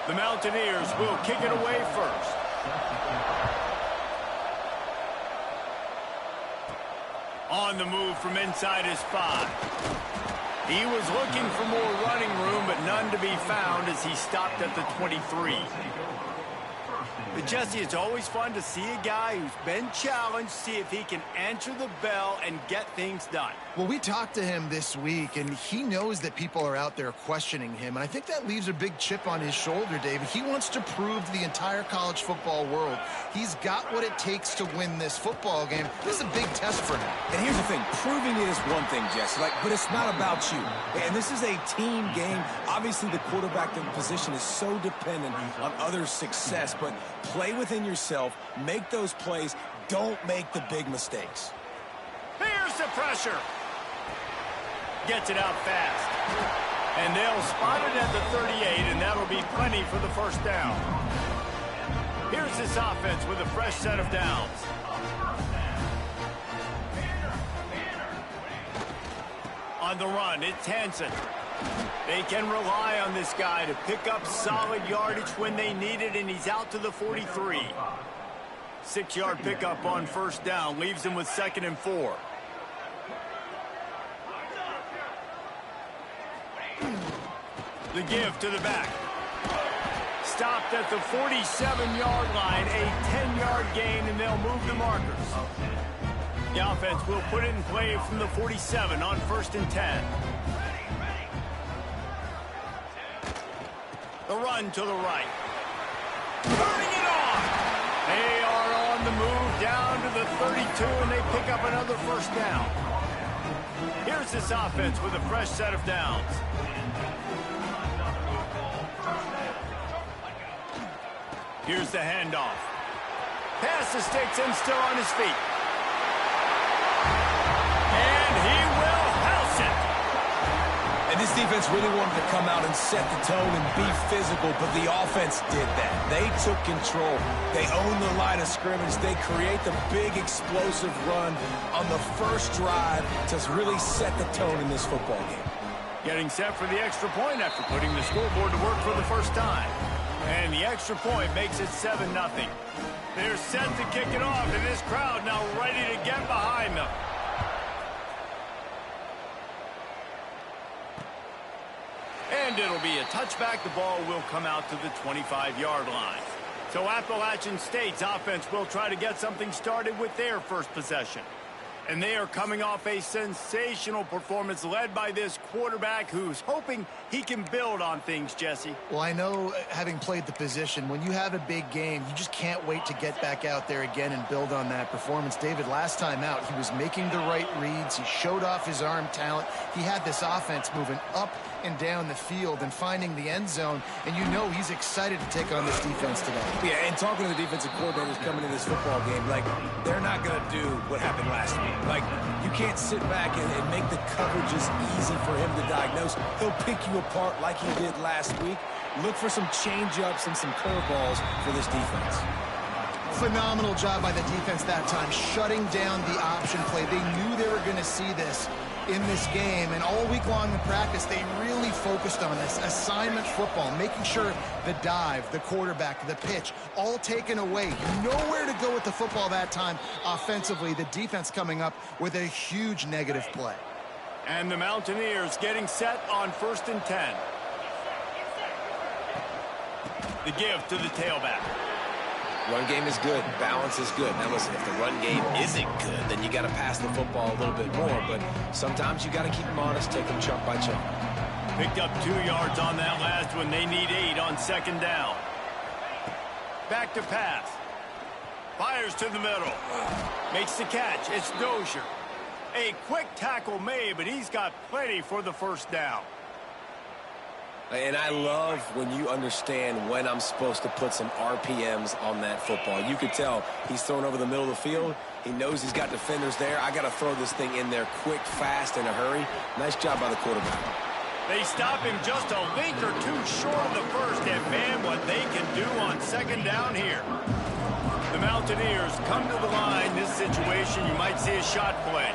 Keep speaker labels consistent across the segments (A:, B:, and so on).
A: The Mountaineers will kick it away first. On the move from inside his 5. He was looking for more running room, but none to be found as he stopped at the 23. But Jesse, it's always fun to see a guy who's been challenged, see if he can answer the bell and get things done.
B: Well, we talked to him this week, and he knows that people are out there questioning him, and I think that leaves a big chip on his shoulder, David. He wants to prove to the entire college football world he's got what it takes to win this football game. This is a big test for him.
C: And here's the thing, proving it is one thing, Jesse, but it's not about you. And this is a team game. Obviously, the quarterback position is so dependent on others' success, but play within yourself, make those plays, don't make the big mistakes.
A: Here's the pressure. Gets it out fast. And they'll spot it at the 38, and that'll be plenty for the first down. Here's this offense with a fresh set of downs. On the run, it's Hansen. They can rely on this guy to pick up solid yardage when they need it, and he's out to the 43. 6-yard pickup on first down leaves him with 2nd and 4. The give to the back. Stopped at the 47-yard line, a 10-yard gain, and they'll move the markers. The offense will put it in play from the 47 on 1st and 10. The run to the right. Turning it on. They are on the move down to the 32, and they pick up another first down. Here's this offense with a fresh set of downs. Here's the handoff. Pass to sticks and still on his feet. And he will house it.
C: And this defense really wanted to come out and set the tone and be physical, but the offense did that. They took control. They owned the line of scrimmage. They create the big explosive run on the first drive to really set the tone in this football game.
A: Getting set for the extra point after putting the scoreboard to work for the first time. And the extra point makes it 7-0. They're set to kick it off, and this crowd now ready to get behind them. And it'll be a touchback. The ball will come out to the 25-yard line. So Appalachian State's offense will try to get something started with their first possession. And they are coming off a sensational performance led by this quarterback who's hoping he can build on things, Jesse.
B: Well, I know, having played the position, when you have a big game, you just can't wait to get back out there again and build on that performance. David, last time out, he was making the right reads. He showed off his arm talent. He had this offense moving up and down the field and finding the end zone, and you know he's excited to take on this defense today.
C: Yeah, and talking to the defensive coordinators coming into this football game, like, they're not going to do what happened last week. Like, you can't sit back and make the coverages easy for him to diagnose. He'll pick you apart like he did last week. Look for some change-ups and some curveballs for this defense.
B: Phenomenal job by the defense that time, shutting down the option play. They knew they were going to see this. in this game, and all week long in practice, they really focused on this assignment football, making sure the dive, the quarterback, the pitch, all taken away. You know where to go with the football that time offensively. The defense coming up with a huge negative play.
A: And the Mountaineers getting set on 1st and 10. The give to the tailback.
C: Run game is good. Balance is good. Now, listen, if the run game isn't good, then you got to pass the football a little bit more. But sometimes you got to keep them honest, take them chunk by chunk.
A: Picked up 2 yards on that last one. They need 8 on 2nd down. Back to pass. Fires to the middle. Makes the catch. It's Dozier. A quick tackle made, but he's got plenty for the 1st down.
C: And I love when you understand when I'm supposed to put some RPMs on that football. You could tell he's thrown over the middle of the field. He knows he's got defenders there. I got to throw this thing in there quick, fast, in a hurry. Nice job by the quarterback.
A: They stop him just a link or 2 short of the 1st, and man, what they can do on 2nd down here. The Mountaineers come to the line. This situation, you might see a shot play.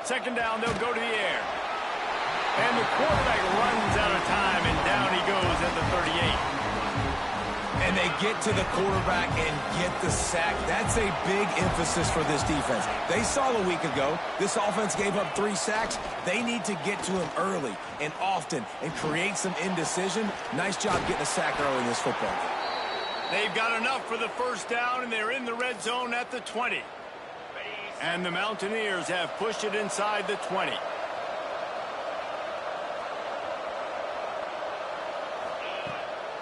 A: 2nd down, they'll go to the air. And the quarterback runs out of time, and down he goes at the 38.
C: And they get to the quarterback and get the sack. That's a big emphasis for this defense. They saw a week ago, this offense gave up 3 sacks. They need to get to him early and often and create some indecision. Nice job getting a sack early in this football game.
A: They've got enough for the 1st down, and they're in the red zone at the 20. And the Mountaineers have pushed it inside the 20.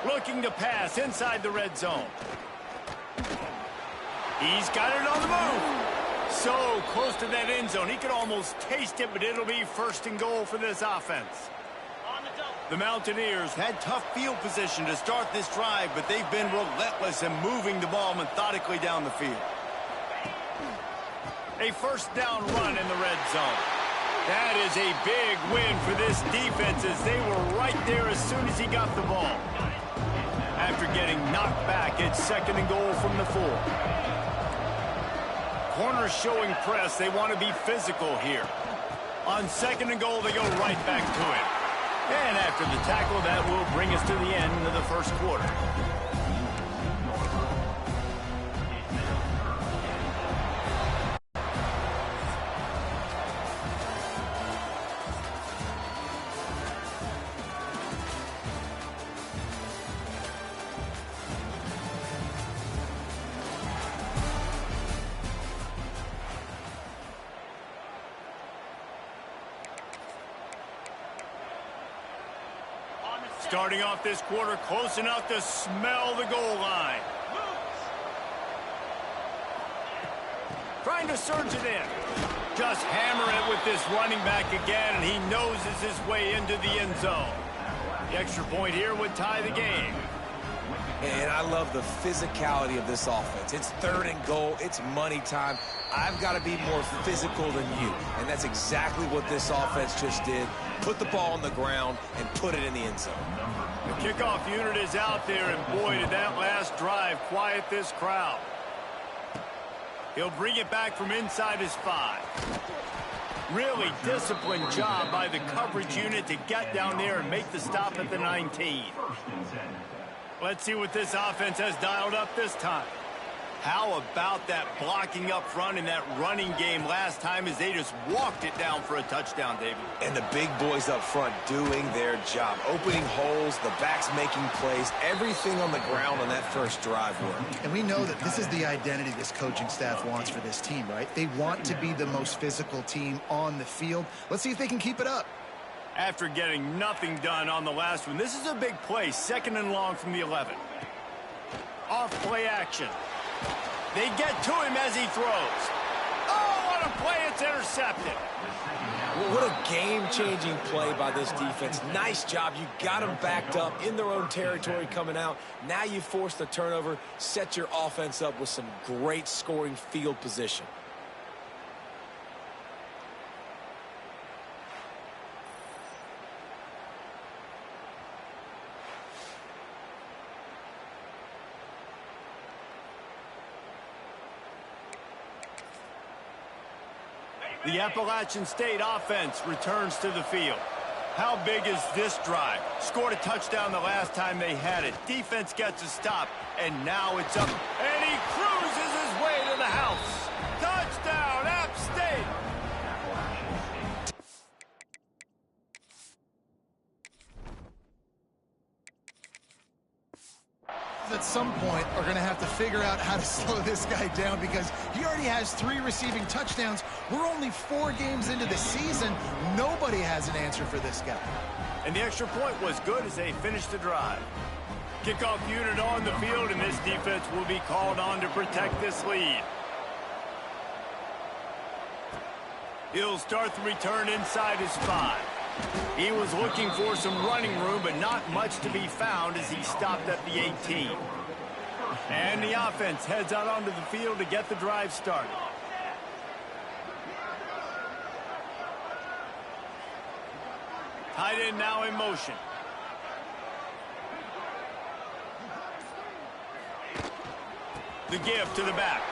A: Looking to pass inside the red zone. He's got it on the move. So close to that end zone. He could almost taste it, but it'll be 1st and goal for this offense. The Mountaineers had tough field position to start this drive, but they've been relentless in moving the ball methodically down the field. A 1st down run in the red zone. That is a big win for this defense, as they were right there as soon as he got the ball. After getting knocked back, it's 2nd and goal from the 4. Corners showing press. They want to be physical here. On 2nd and goal, they go right back to it. And after the tackle, that will bring us to the end of the 1st quarter. Starting off this quarter close enough to smell the goal line. Trying to surge it in. Just hammer it with this running back again, and he noses his way into the end zone. The extra point here would tie the game.
C: And I love the physicality of this offense. It's 3rd and goal. It's money time. I've got to be more physical than you. And that's exactly what this offense just did. Put the ball on the ground and put it in the end zone.
A: The kickoff unit is out there, and boy, did that last drive quiet this crowd. He'll bring it back from inside his 5. Really disciplined job by the coverage unit to get down there and make the stop at the 19. Let's see what this offense has dialed up this time. How about that blocking up front in that running game last time, as they just walked it down for a touchdown, David?
C: And the big boys up front doing their job. Opening holes, the backs making plays, everything on the ground on that 1st drive work.
B: And we know that this is the identity this coaching staff wants for this team, right? They want to be the most physical team on the field. Let's see if they can keep it up.
A: After getting nothing done on the last one, this is a big play. 2nd and long from the 11. Off play action. They get to him as he throws. Oh, what a play. It's intercepted.
C: What a game-changing play by this defense. Nice job. You got them backed up in their own territory coming out. Now you force the turnover, set your offense up with some great scoring field position.
A: The Appalachian State offense returns to the field. How big is this drive? Scored a touchdown the last time they had it. Defense gets a stop, and now it's up. And he cruises his way to the house. Touchdown, App State!
B: At some point are going to have to figure out how to slow this guy down because he already has 3 receiving touchdowns. We're only 4 games into the season. Nobody has an answer for this guy.
A: And the extra point was good as they finished the drive. Kickoff unit on the field, and this defense will be called on to protect this lead. He'll start the return inside his 5. He was looking for some running room, but not much to be found as he stopped at the 18. And the offense heads out onto the field to get the drive started. Tight end now in motion. The give to the back.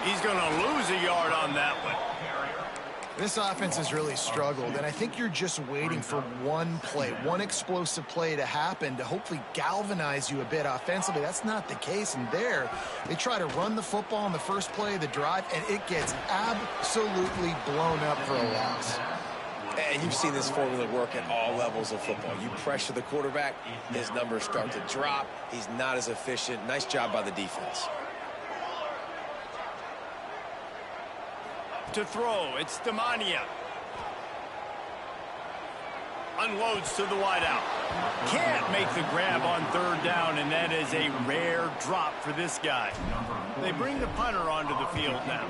A: He's going to lose a yard on that one.
B: This offense has really struggled, and I think you're just waiting for one play, one explosive play to happen to hopefully galvanize you a bit offensively. That's not the case, and there, they try to run the football in the first play of the drive, and it gets absolutely blown up for a loss.
C: And you've seen this formula work at all levels of football. You pressure the quarterback, his numbers start to drop. He's not as efficient. Nice job by the defense.
A: To throw, it's Stamania. Unloads to the wideout. Can't make the grab on 3rd down, and that is a rare drop for this guy. They bring the punter onto the field now.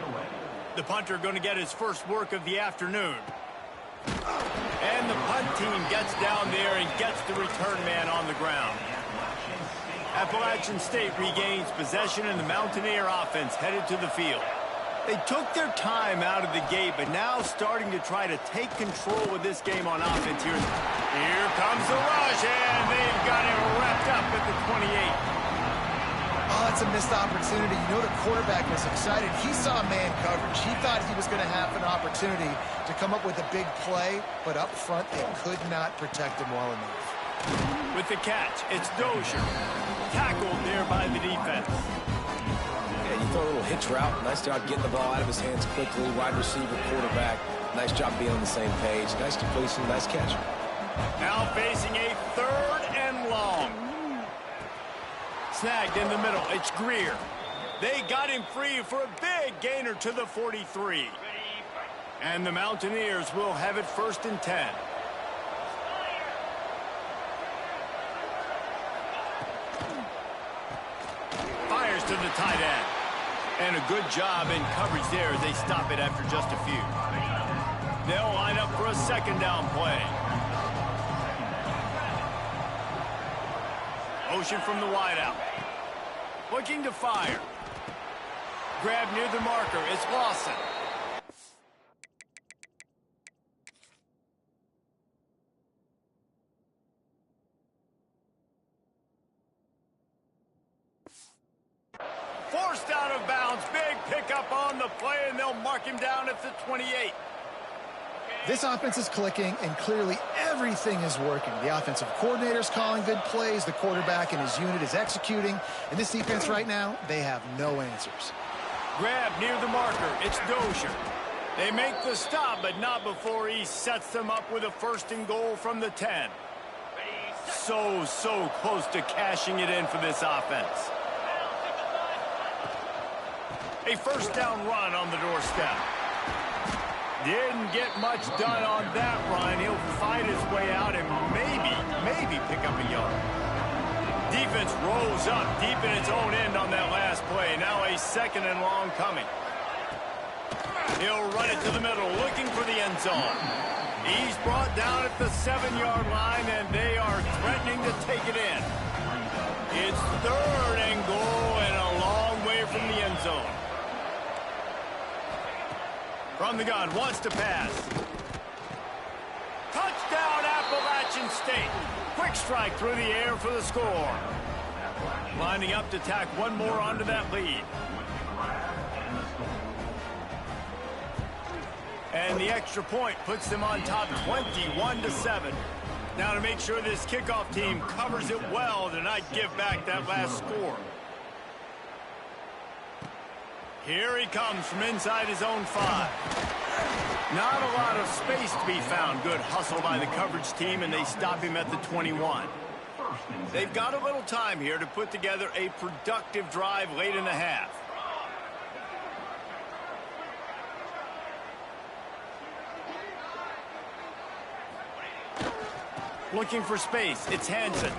A: The punter going to get his first work of the afternoon. And the punt team gets down there and gets the return man on the ground. Appalachian State regains possession, and the Mountaineer offense headed to the field. They took their time out of the gate, but now starting to try to take control of this game on offense here. Here comes the rush, and they've got it wrapped up at the 28.
B: Oh, that's a missed opportunity. You know the quarterback was excited. He saw man coverage. He thought he was going to have an opportunity to come up with a big play, but up front they could not protect him well enough.
A: With the catch, it's Dozier. Tackled there by the defense.
C: Yeah, you throw a little hitch route. Nice job getting the ball out of his hands quickly. Wide receiver, quarterback. Nice job being on the same page. Nice completion, nice catch.
A: Now facing a 3rd and long. Snagged in the middle. It's Greer. They got him free for a big gainer to the 43. And the Mountaineers will have it 1st and 10. Fires to the tight end. And a good job in coverage there as they stop it after just a few. They'll line up for a 2nd down play. Motion from the wideout. Looking to fire. Grab near the marker. It's Lawson. Forced out of bounds. Big pickup on the play, and they'll mark him down at the 28.
B: This offense is clicking, and clearly everything is working. The offensive coordinator's calling good plays. The quarterback and his unit is executing. And this defense right now, they have no answers.
A: Grab near the marker. It's Dozier. They make the stop, but not before he sets them up with a 1st and goal from the 10. So close to cashing it in for this offense. A 1st down run on the doorstep. Didn't get much done on that run. He'll fight his way out and maybe pick up a yard. Defense rolls up deep in its own end on that last play. Now a 2nd and long coming. He'll run it to the middle, looking for the end zone. He's brought down at the 7-yard line, and they are threatening to take it in. It's 3rd and goal and a long way from the end zone. From the gun, wants to pass. Touchdown, Appalachian State. Quick strike through the air for the score. Lining up to tack one more onto that lead. And the extra point puts them on top 21-7. Now to make sure this kickoff team covers it well to not give back that last score. Here he comes from inside his own 5. Not a lot of space to be found. Good hustle by the coverage team, and they stop him at the 21. They've got a little time here to put together a productive drive late in the half. Looking for space. It's Hansen.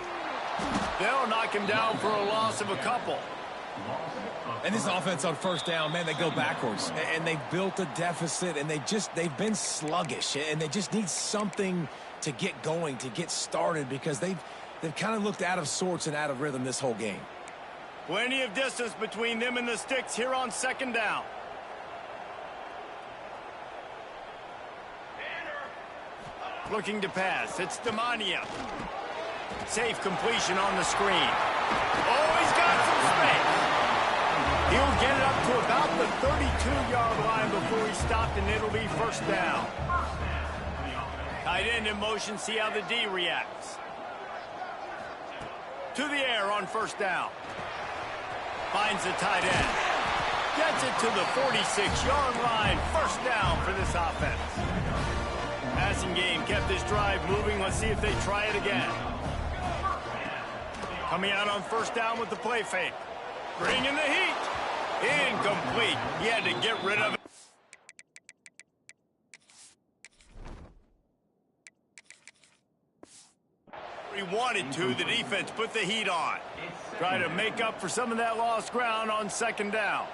A: They'll knock him down for a loss of a couple.
C: And this offense on first down, man, they go backwards. And they've built a deficit, and they've been sluggish. And they just need something to get going, to get started, because they've kind of looked out of sorts and out of rhythm this whole game.
A: Plenty of distance between them and the sticks here on second down. Looking to pass. It's Demania. Safe completion on the screen. Oh, he's got some space. He'll get it up to about the 32-yard line before he's stopped, and it'll be first down. Tight end in motion. See how the D reacts. To the air on first down. Finds the tight end. Gets it to the 46-yard line. First down for this offense. Passing game kept this drive moving. Let's see if they try it again. Coming out on first down with the play fake. Bringing the heat. Incomplete. He had to get rid of it. He wanted to. The defense put the heat on. Try to make up for some of that lost ground on second down.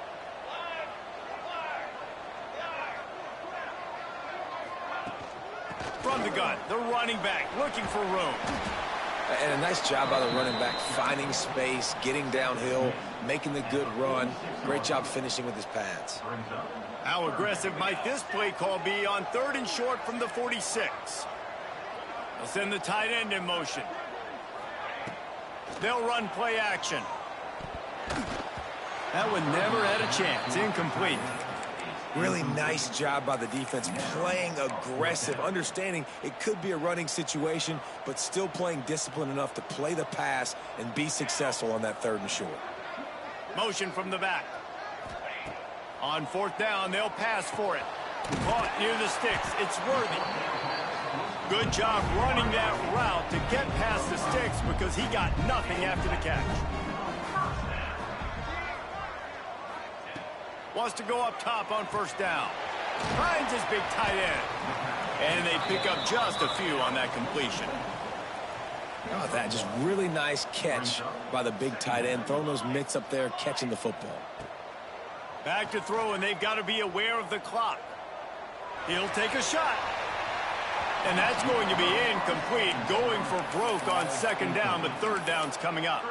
A: From the gun, the running back looking for room.
C: And a nice job by the running back, finding space, getting downhill, making the good run. Great job finishing with his pads.
A: How aggressive might this play call be on 3rd and short from the 46? They'll send the tight end in motion. They'll run play action. That one never had a chance. Incomplete.
C: Really nice job by the defense, playing aggressive, understanding it could be a running situation, but still playing disciplined enough to play the pass and be successful on that 3rd and short.
A: Motion from the back. On 4th down, they'll pass for it. Caught near the sticks. It's Worthy. Good job running that route to get past the sticks because he got nothing after the catch. Wants to go up top on first down. Finds his big tight end. And they pick up just a few on that completion.
C: Oh, that just really nice catch by the big tight end, throwing those mitts up there, catching the football.
A: Back to throw, and they've got to be aware of the clock. He'll take a shot. And that's going to be incomplete. Going for broke on second down, but third down's coming up.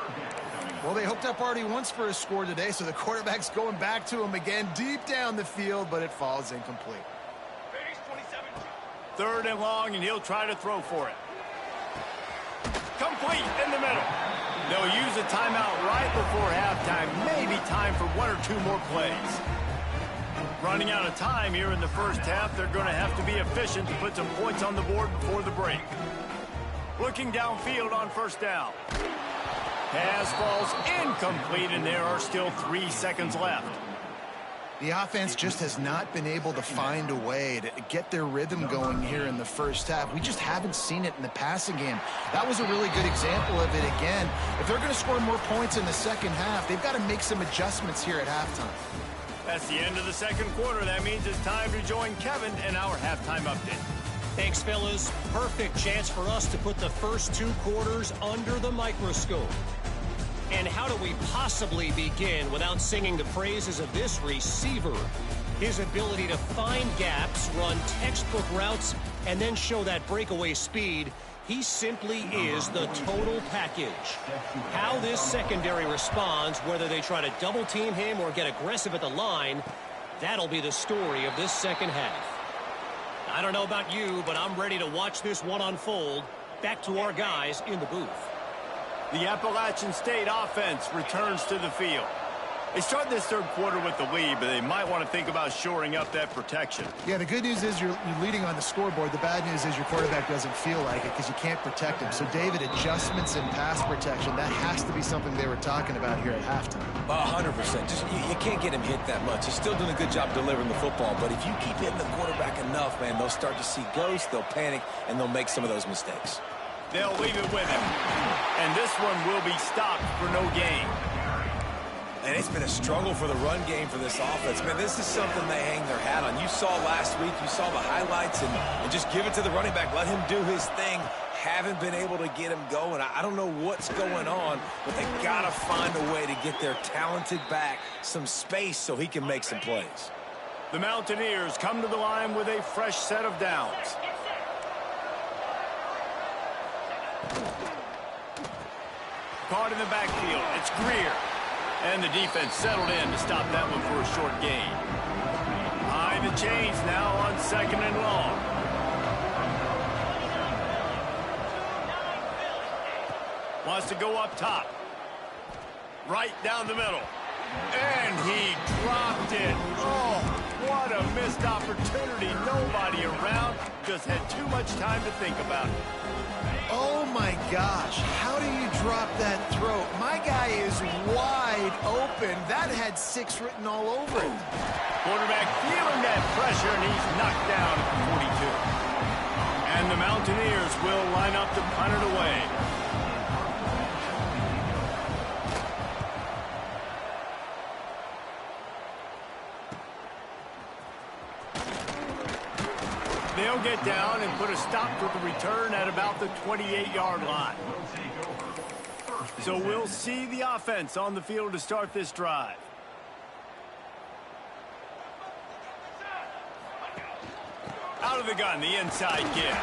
B: Well, they hooked up already once for a score today, so the quarterback's going back to him again deep down the field, but it falls incomplete.
A: 3rd and long, and he'll try to throw for it. Complete in the middle. They'll use a timeout right before halftime. Maybe time for 1 or 2 more plays. Running out of time here in the first half. They're going to have to be efficient to put some points on the board before the break. Looking downfield on first down. Pass falls incomplete, and there are still 3 seconds left.
B: The offense just has not been able to find a way to get their rhythm going here in the first half. We just haven't seen it in the passing game. That was a really good example of it again. If they're going to score more points in the second half, they've got to make some adjustments here at halftime.
A: That's the end of the second quarter. That means it's time to join Kevin in our halftime update.
D: Thanks, fellas. Perfect chance for us to put the first 2 quarters under the microscope. And how do we possibly begin without singing the praises of this receiver? His ability to find gaps, run textbook routes, and then show that breakaway speed. He simply is the total package. How this secondary responds, whether they try to double-team him or get aggressive at the line, that'll be the story of this second half. I don't know about you, but I'm ready to watch this one unfold. Back to our guys in the booth.
A: The Appalachian State offense returns to the field. They start this third quarter with the lead, but they might want to think about shoring up that protection.
B: Yeah, the good news is you're leading on the scoreboard. The bad news is your quarterback doesn't feel like it because you can't protect him. So, David, adjustments in pass protection, that has to be something they were talking about here at halftime.
C: 100%. Just you can't get him hit that much. He's still doing a good job delivering the football, but if you keep hitting the quarterback enough, man, they'll start to see ghosts, they'll panic, and they'll make some of those mistakes.
A: They'll leave it with him. And this one will be stopped for no gain.
C: And it's been a struggle for the run game for this offense. Man, this is something they hang their hat on. You saw last week, you saw the highlights, and just give it to the running back. Let him do his thing. Haven't been able to get him going. I don't know what's going on, but they got to find a way to get their talented back some space so he can make some plays.
A: The Mountaineers come to the line with a fresh set of downs. Caught in the backfield. It's Greer. And the defense settled in to stop that one for a short gain. Behind the chains now on 2nd and long. Wants to go up top. Right down the middle. And he dropped it. Oh, what a missed opportunity. Nobody around. Just had too much time to think about it.
B: Oh, my gosh. How do you drop that throw? My guy is wide open. That had 6 written all over it.
A: Quarterback feeling that pressure, and he's knocked down at the 42. And the Mountaineers will line up to punt it away. They'll get down and put a stop to the return at about the 28-yard line. So we'll see the offense on the field to start this drive. Out of the gun, the inside give.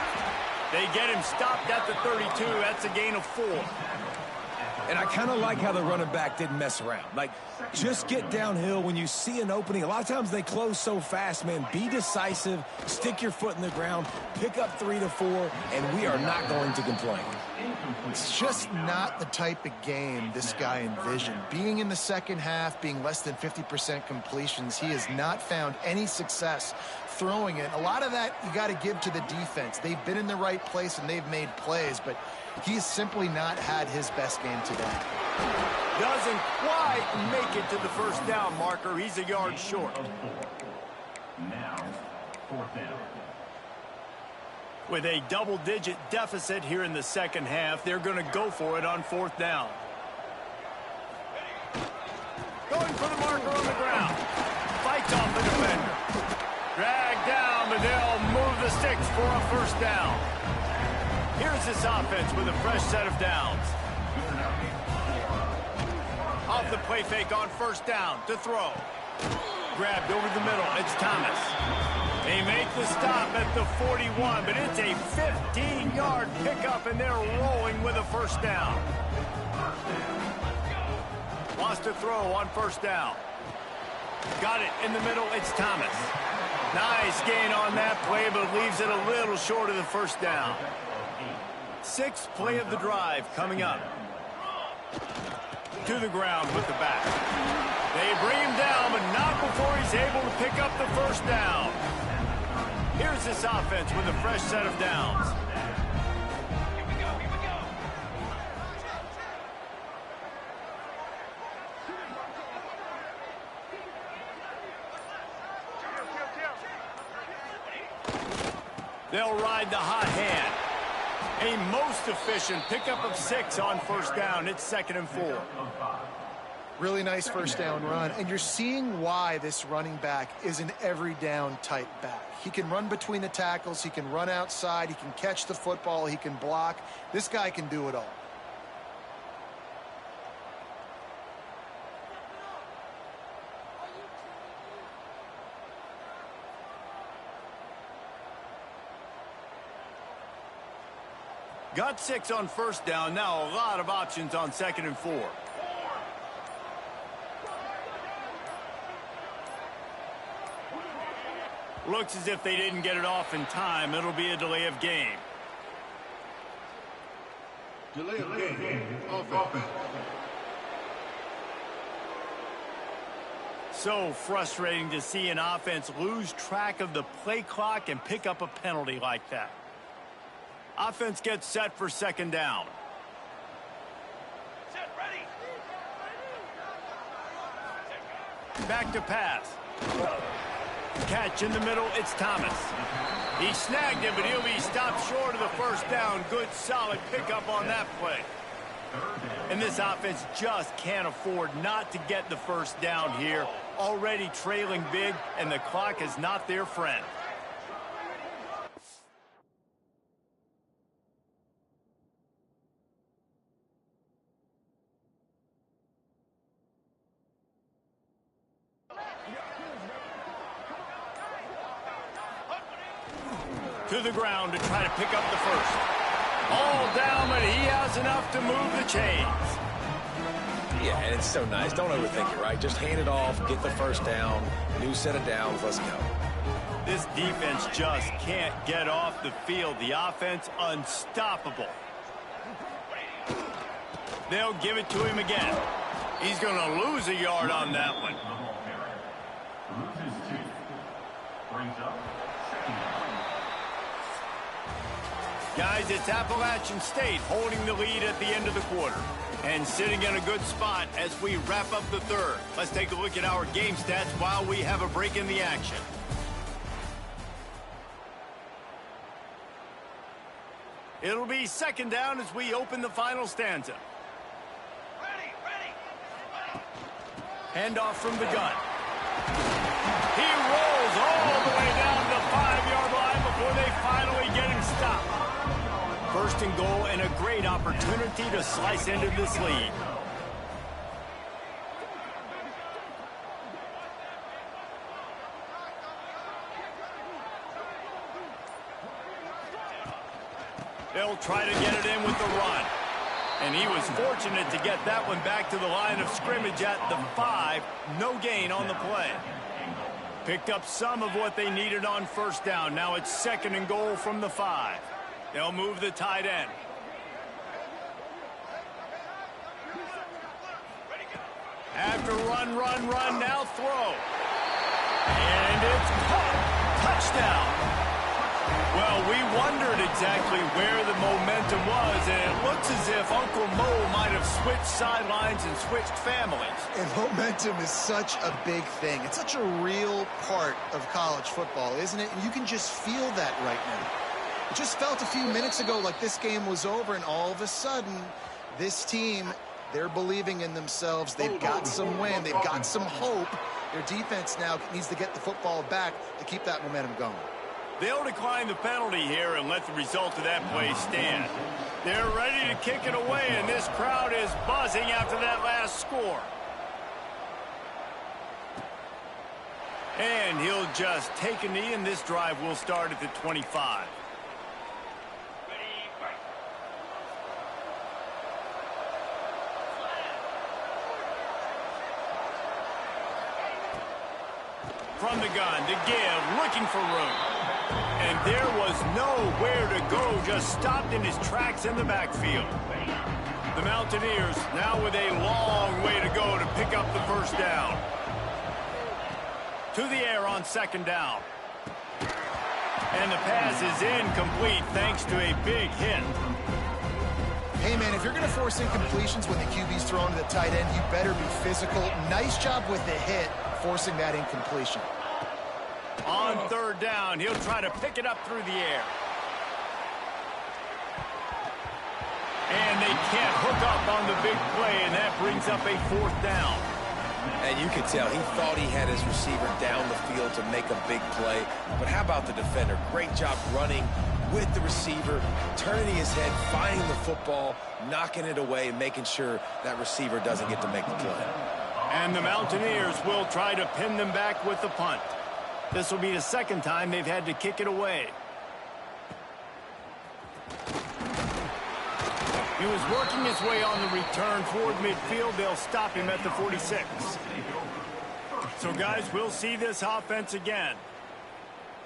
A: They get him stopped at the 32. That's a gain of 4.
C: And I kind of like how the running back didn't mess around. Like, just get downhill when you see an opening. A lot of times they close so fast, man. Be decisive, stick your foot in the ground, pick up 3 to 4, and we are not going to complain.
B: It's just not the type of game this guy envisioned. Being in the second half, being less than 50% completions, he has not found any success throwing it. A lot of that you got to give to the defense. They've been in the right place and they've made plays, but he's simply not had his best game today.
A: Doesn't quite make it to the first down marker. He's a yard short.
E: Now, 4th down.
A: With a double-digit deficit here in the second half, they're going to go for it on 4th down. Going for the marker on the ground. Fights off the defender. Dragged down, but they'll move the sticks for a first down. Here's this offense with a fresh set of downs. Off the play fake on first down to throw. Grabbed over the middle. It's Thomas. They make the stop at the 41, but it's a 15-yard pickup, and they're rolling with a first down. Wants to throw on first down. Got it in the middle. It's Thomas. Nice gain on that play, but leaves it a little short of the first down. 6th play of the drive coming up. To the ground with the back. They bring him down, but not before he's able to pick up the first down. Here's this offense with a fresh set of downs. They'll ride the hot hand. A most efficient pickup of 6 on first down. It's 2nd and 4.
B: Really nice first down run, and you're seeing why this running back is an every down type back. He can run between the tackles, he can run outside, he can catch the football, he can block. This guy can do it all.
A: Got 6 on first down. Now a lot of options on 2nd and 4. Looks as if they didn't get it off in time. It'll be a delay of game.
E: Delay of game. Offense.
A: so frustrating to see an offense lose track of the play clock and pick up a penalty like that. Offense gets set for second down.
F: Set, ready.
A: Back to pass. Catch in the middle, it's Thomas. He snagged it, but he'll be stopped short of the first down. Good, solid pickup on that play. And this offense just can't afford not to get the first down here. Already trailing big, and the clock is not their friend. To the ground to try to pick up the first. All down, but he has enough to move the chains.
C: Yeah, and it's so nice. Don't overthink it, right? Just hand it off, get the first down, new set of downs, let's go.
A: This defense just can't get off the field. The offense unstoppable. They'll give it to him again. He's going to lose a yard on that one.
E: Loses 2. Brings up second down.
A: Guys, it's Appalachian State holding the lead at the end of the quarter and sitting in a good spot as we wrap up the third. Let's take a look at our game stats while we have a break in the action. It'll be second down as we open the final stanza.
F: Ready, ready.
A: Handoff from the gun. He rolls all the way down the 5-yard line before they finally get him stopped. First and goal and a great opportunity to slice into this lead. They'll try to get it in with the run. And he was fortunate to get that one back to the line of scrimmage at the 5. No gain on the play. Picked up some of what they needed on first down. Now it's second and goal from the 5. They'll move the tight end. After run, now throw. And it's caught. Touchdown. Well, we wondered exactly where the momentum was, and it looks as if Uncle Mo might have switched sidelines and switched families.
B: And momentum is such a big thing. It's such a real part of college football, isn't it? And you can just feel that right now. It just felt a few minutes ago like this game was over, and all of a sudden, this team, they're believing in themselves. They've got some wind. They've got some hope. Their defense now needs to get the football back to keep that momentum going.
A: They'll decline the penalty here and let the result of that play stand. They're ready to kick it away, and this crowd is buzzing after that last score. And he'll just take a knee, and this drive will start at the 25. From the gun to give, looking for room. And there was nowhere to go, just stopped in his tracks in the backfield. The Mountaineers now with a long way to go to pick up the first down. To the air on second down. And the pass is incomplete thanks to a big hit.
B: Hey, man, if you're going to force incompletions when the QB's thrown to the tight end, you better be physical. Nice job with the hit, forcing that incompletion.
A: On third down, he'll try to pick it up through the air. And they can't hook up on the big play, and that brings up a fourth down.
C: And you could tell he thought he had his receiver down the field to make a big play. But how about the defender? Great job running with the receiver, turning his head, finding the football, knocking it away, making sure that receiver doesn't get to make the play.
A: And the Mountaineers will try to pin them back with the punt. This will be the second time they've had to kick it away. He was working his way on the return toward midfield. They'll stop him at the 46. So, guys, we'll see this offense again.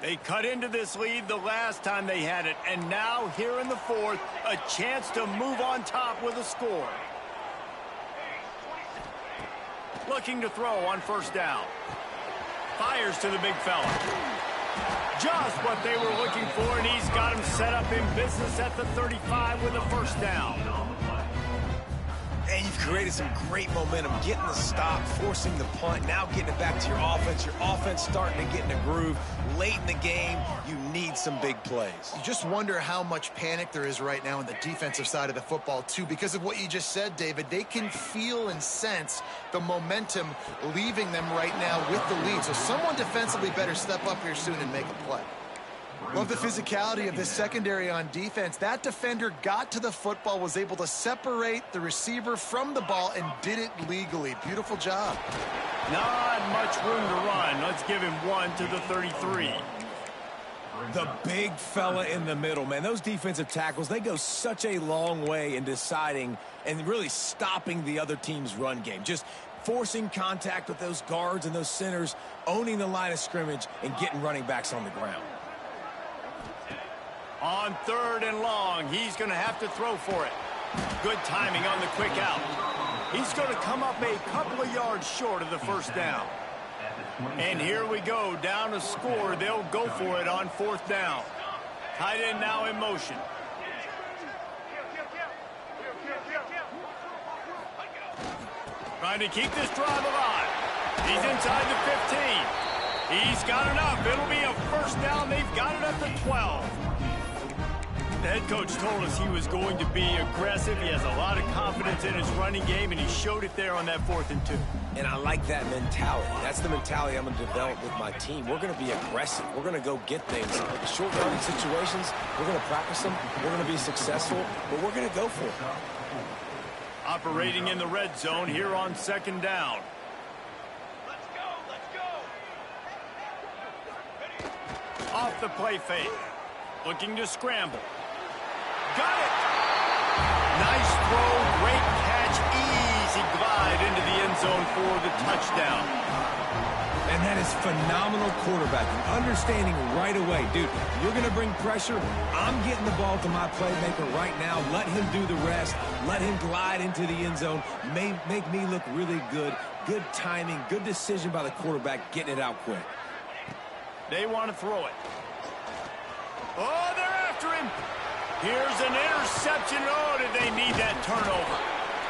A: They cut into this lead the last time they had it, and now here in the fourth, a chance to move on top with a score. Looking to throw on first down. Fires to the big fella. Just what they were looking for, and he's got him set up in business at the 35 with a first down.
C: And you've created some great momentum, getting the stop, forcing the punt, now getting it back to your offense. Your offense starting to get in a groove. Late in the game, you need some big plays.
B: You just wonder how much panic there is right now on the defensive side of the football, too, because of what you just said, David. They can feel and sense the momentum leaving them right now with the lead. So someone defensively better step up here soon and make a play. Love the physicality of this secondary on defense. That defender got to the football, was able to separate the receiver from the ball, and did it legally. Beautiful job.
A: Not much room to run. Let's give him one to the 33.
C: The big fella in the middle, man. Those defensive tackles, they go such a long way in deciding and really stopping the other team's run game. Just forcing contact with those guards and those centers, owning the line of scrimmage, and getting running backs on the ground.
A: On 3rd and long, he's going to have to throw for it. Good timing on the quick out. He's going to come up a couple of yards short of the first down. And here we go, down a score. They'll go for it on 4th down. Tight end now in motion. Trying to keep this drive alive. He's inside the 15. He's got enough. It'll be a first down. They've got it at the 12. The head coach told us he was going to be aggressive. He has a lot of confidence in his running game, and he showed it there on that 4th and 2.
C: And I like that mentality. That's the mentality I'm going to develop with my team. We're going to be aggressive. We're going to go get things. Short running situations, we're going to practice them. We're going to be successful, but we're going to go for it.
A: Operating in the red zone here on 2nd down.
F: Let's go, let's go.
A: Off the play fake. Looking to scramble. Got it! Nice throw, great catch, easy glide into the end zone for the touchdown.
C: And that is phenomenal quarterbacking. Understanding right away, dude, you're going to bring pressure. I'm getting the ball to my playmaker right now. Let him do the rest. Let him glide into the end zone. Make me look really good. Good timing, good decision by the quarterback, getting it out quick.
A: They want to throw it. Oh, they're after him. Here's an interception. Oh, did they need that turnover?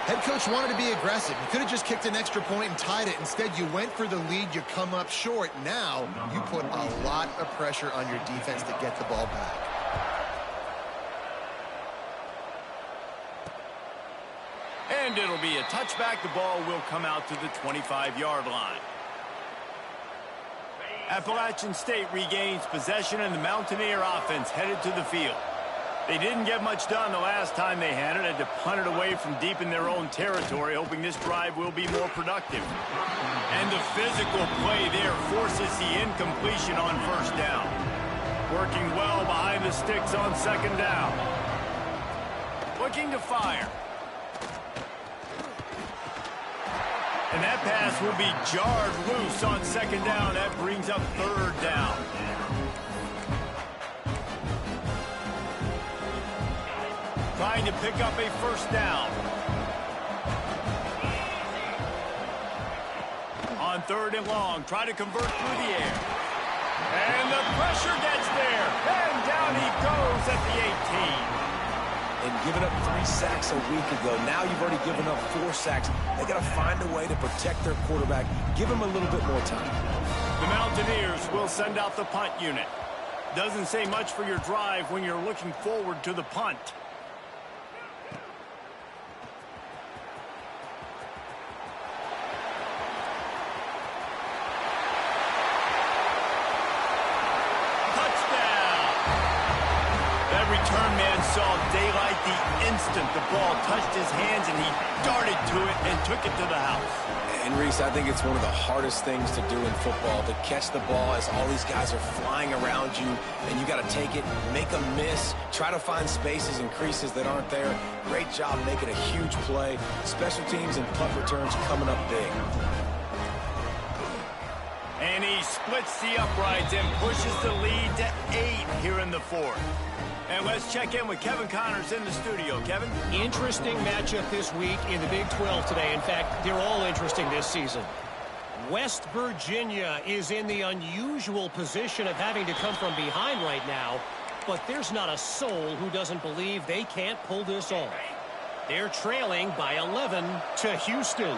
B: Head coach wanted to be aggressive. You could have just kicked an extra point and tied it. Instead, you went for the lead. You come up short. Now, you put a lot of pressure on your defense to get the ball back.
A: And it'll be a touchback. The ball will come out to the 25-yard line. Appalachian State regains possession, and the Mountaineer offense headed to the field. They didn't get much done the last time they had it. Had to punt it away from deep in their own territory, hoping this drive will be more productive. And the physical play there forces the incompletion on first down. Working well behind the sticks on 2nd down. Looking to fire. And that pass will be jarred loose on 2nd down. That brings up 3rd down. Trying to pick up a first down. On 3rd and long, try to convert through the air. And the pressure gets there. And down he goes at the 18.
C: And giving up 3 sacks a week ago. Now you've already given up 4 sacks. They got to find a way to protect their quarterback. Give him a little bit more time.
A: The Mountaineers will send out the punt unit. Doesn't say much for your drive when you're looking forward to the punt. Return man saw daylight the instant the ball touched his hands, and he darted to it and took it to the house.
C: And Reese, I think it's one of the hardest things to do in football, to catch the ball as all these guys are flying around you, and you got to take it, make a miss, try to find spaces and creases that aren't there. Great job making a huge play. Special teams and punt returns coming up big.
A: And he splits the uprights and pushes the lead to 8 here in the fourth. And let's check in with Kevin Connors in the studio. Kevin?
D: Interesting matchup this week in the Big 12 today. In fact, they're all interesting this season. West Virginia is in the unusual position of having to come from behind right now, but there's not a soul who doesn't believe they can't pull this off. They're trailing by 11 to Houston.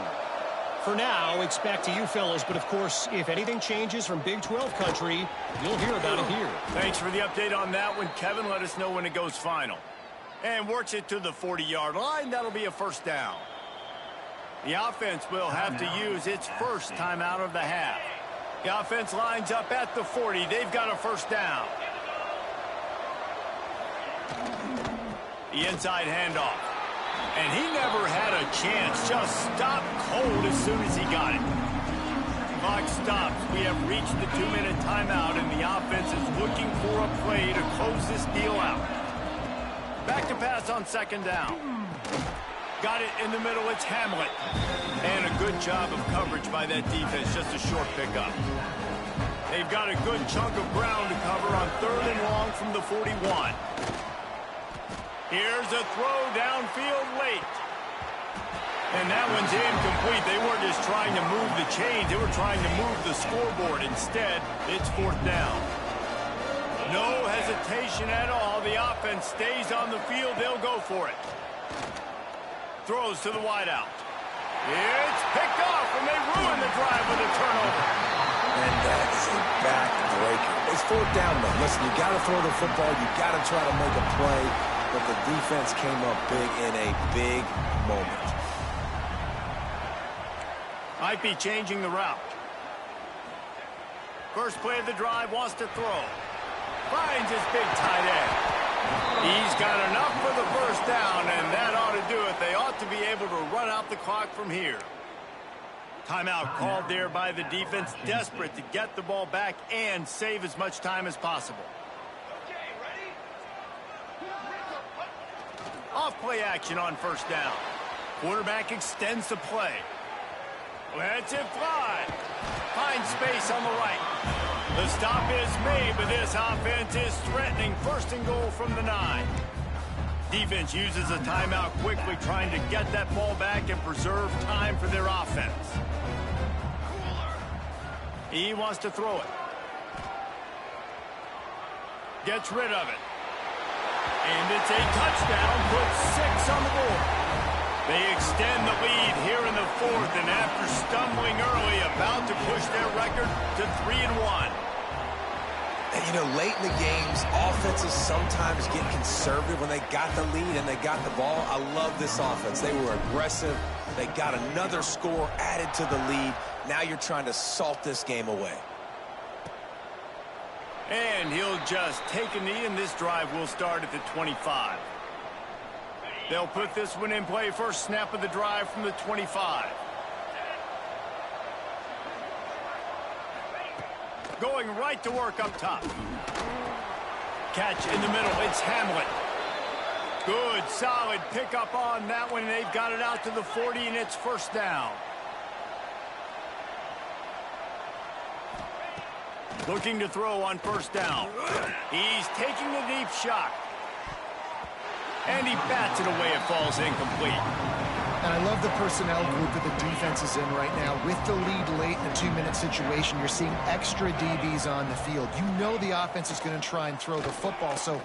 D: For now, it's back to you fellas, but of course, if anything changes from Big 12 country, you'll hear about it here.
A: Thanks for the update on that one, Kevin. Let us know when it goes final. And works it to the 40-yard line. That'll be a first down. The offense will have to use its first timeout of the half. The offense lines up at the 40. They've got a first down. The inside handoff. And he never had a chance. Just stopped cold as soon as he got it. Clock stops. We have reached the 2-minute timeout, and the offense is looking for a play to close this deal out. Back to pass on second down. Got it in the middle. It's Hamlet. And a good job of coverage by that defense. Just a short pickup. They've got a good chunk of ground to cover on 3rd and long from the 41. Here's a throw downfield late. And that one's incomplete. They weren't just trying to move the chains. They were trying to move the scoreboard. Instead, it's 4th down. No hesitation at all. The offense stays on the field. They'll go for it. Throws to the wideout. It's picked off, and they ruin the drive with a turnover.
C: And that is a backbreaker. It's 4th down, though. Listen, you got to throw the football. You got to try to make a play. But the defense came up big in a big moment.
A: Might be changing the route. First play of the drive, wants to throw. Finds his big tight end. He's got enough for the first down, and that ought to do it. They ought to be able to run out the clock from here. Timeout called there by the defense, desperate to get the ball back and save as much time as possible. Off-play action on first down. Quarterback extends the play. Lets it fly. Finds space on the right. The stop is made, but this offense is threatening 1st and goal from the 9. Defense uses a timeout quickly, trying to get that ball back and preserve time for their offense. He wants to throw it. Gets rid of it. And it's a touchdown, puts 6 on the board. They extend the lead here in the 4th, and after stumbling early, about to push their record to 3-1.
C: And, you know, late in the games, offenses sometimes get conservative when they got the lead and they got the ball. I love this offense. They were aggressive. They got another score added to the lead. Now you're trying to salt this game away.
A: And he'll just take a knee, and this drive will start at the 25. They'll put this one in play. First snap of the drive from the 25. Going right to work up top. Catch in the middle. It's Hamlet. Good, solid pickup on that one. They've got it out to the 40, and it's first down. Looking to throw on first down. He's taking a deep shot. And he bats it away. It falls incomplete.
B: And I love the personnel group that the defense is in right now. With the lead late in a 2-minute situation, you're seeing extra DBs on the field. You know the offense is going to try and throw the football. So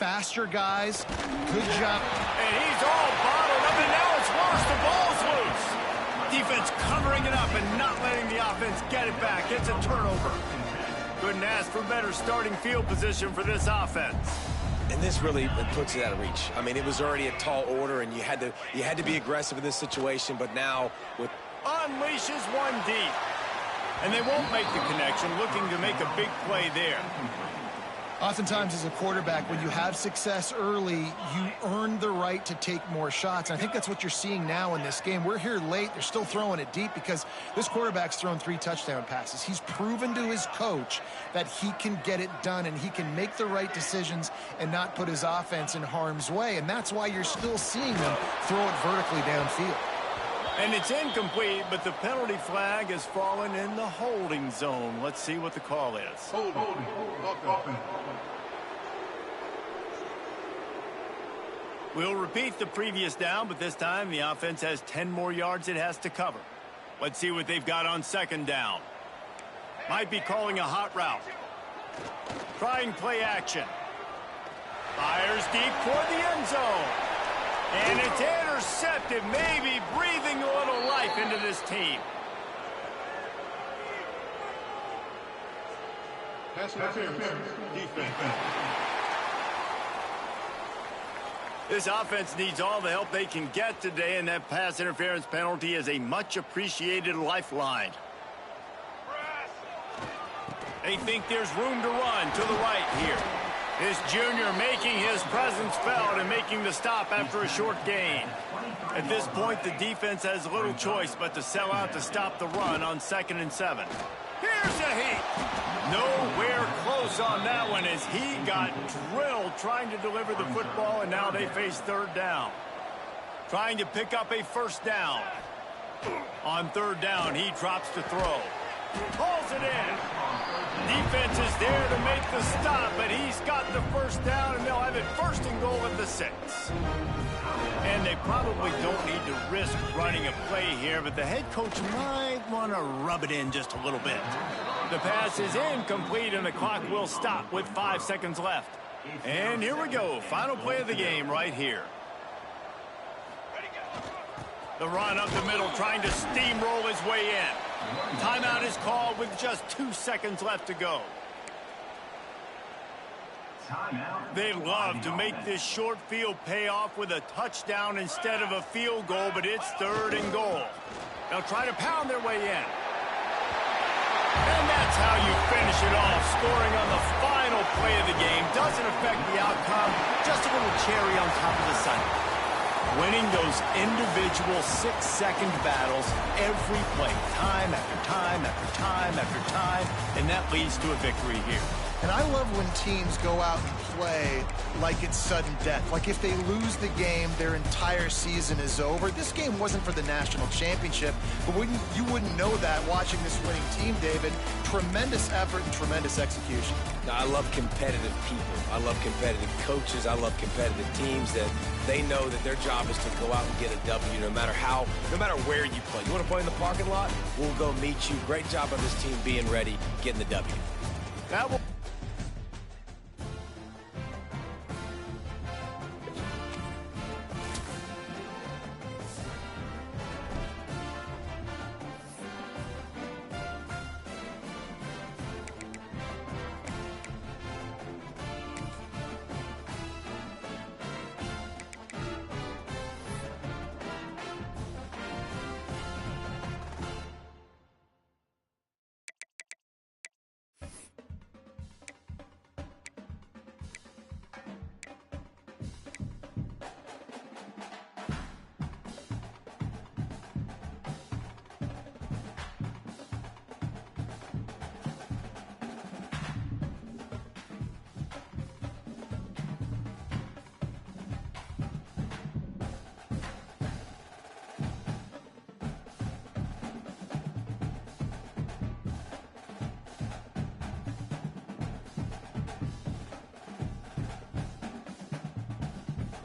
B: faster guys, good job.
A: And he's all bottled up, and now it's worse. The ball's loose. Defense covering it up and not letting the offense get it back. It's a turnover. Couldn't ask for better starting field position for this offense.
C: And this really puts it out of reach. I mean, it was already a tall order, and you had to be aggressive in this situation. But now, with
A: unleashes one deep, and they won't make the connection. Looking to make a big play there.
B: Oftentimes as a quarterback, when you have success early, you earn the right to take more shots. And I think that's what you're seeing now in this game. We're here late. They're still throwing it deep because this quarterback's thrown 3 touchdown passes. He's proven to his coach that he can get it done and he can make the right decisions and not put his offense in harm's way. And that's why you're still seeing them throw it vertically downfield.
A: And it's incomplete, but the penalty flag has fallen in the holding zone. Let's see what the call is.
E: Holding.
A: We'll repeat the previous down, but this time the offense has 10 more yards it has to cover. Let's see what they've got on second down. Might be calling a hot route. Trying play action. Fires deep toward the end zone. And it's intercepted, maybe breathing a little life into this team.
E: Pass interference. Defense.
A: This offense needs all the help they can get today, and that pass interference penalty is a much-appreciated lifeline. They think there's room to run to the right here. This junior making his presence felt and making the stop after a short gain. At this point, the defense has little choice but to sell out to stop the run on 2nd and 7. Here's a heat. Nowhere close on that one as he got drilled trying to deliver the football, and now they face 3rd down. Trying to pick up a 1st down. On 3rd down, he drops to throw. Pulls it in. Defense is there to make the stop, but he's got the 1st down, and they'll have it 1st and goal at the 6. And they probably don't need to risk running a play here, but the head coach might want to rub it in just a little bit. The pass is incomplete, and the clock will stop with 5 seconds left. And here we go. Final play of the game right here. The run up the middle, trying to steamroll his way in. Timeout is called with just 2 seconds left to go. They love to make this short field pay off with a touchdown instead of a field goal, but it's 3rd and goal. They'll try to pound their way in. And that's how you finish it off, scoring on the final play of the game. Doesn't affect the outcome, just a little cherry on top of the sundae. Winning those individual 6-second battles every play, time after time after time after time, and that leads to a victory here.
B: And I love when teams go out and play like it's sudden death. Like if they lose the game, their entire season is over. This game wasn't for the national championship, but you wouldn't know that watching this winning team, David. Tremendous effort and tremendous execution.
C: I love competitive people. I love competitive coaches. I love competitive teams that they know that their job is to go out and get a W no matter where you play. You want to play in the parking lot? We'll go meet you. Great job on this team being ready, getting the W.
A: That will